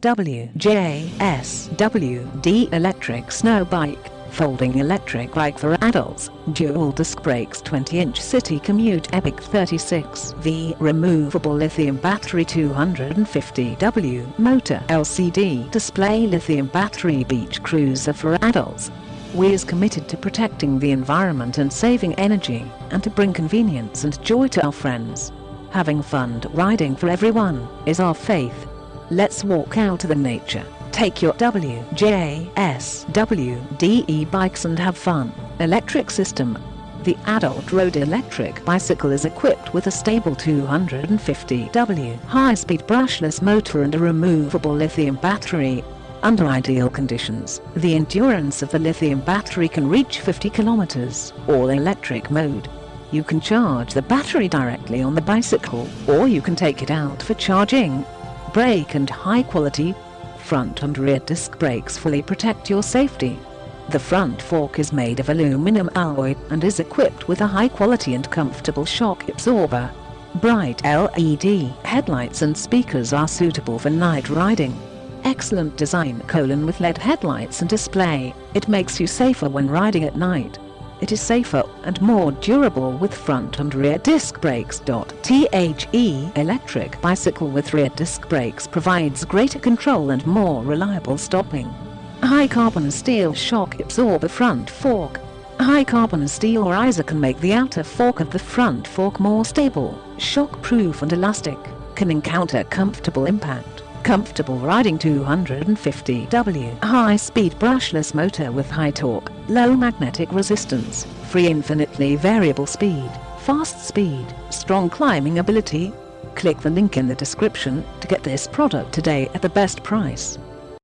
WJSWD electric snow bike, folding electric bike for adults, dual disc brakes 20-inch city commute Ebike 36V removable lithium battery 250W motor LCD display lithium battery beach cruiser for adults. Weve is committed to protecting the environment and saving energy, and to bring convenience and joy to our friends. Having fun riding for everyone is our faith. Let's walk out to the nature, take your WJSWD E-bikes and have fun. Electric system. The adult road electric bicycle is equipped with a stable 250W high-speed brushless motor and a removable lithium battery. Under ideal conditions, the endurance of the lithium battery can reach 50 kilometers, all-electric mode. You can charge the battery directly on the bicycle, or you can take it out for charging. Brake and high-quality front and rear disc brakes fully protect your safety. The front fork is made of aluminum alloy and is equipped with a high-quality and comfortable shock absorber. Bright LED headlights and speakers are suitable for night riding. Excellent design: with LED headlights and display, it makes you safer when riding at night. It is safer and more durable with front and rear disc brakes. The electric bicycle with rear disc brakes provides greater control and more reliable stopping. High carbon steel shock absorber front fork. High carbon steel riser can make the outer fork of the front fork more stable, shock-proof and elastic, can encounter comfortable impact. Comfortable riding 250W high-speed brushless motor with high torque, low magnetic resistance, free infinitely variable speed, fast speed, strong climbing ability. Click the link in the description to get this product today at the best price.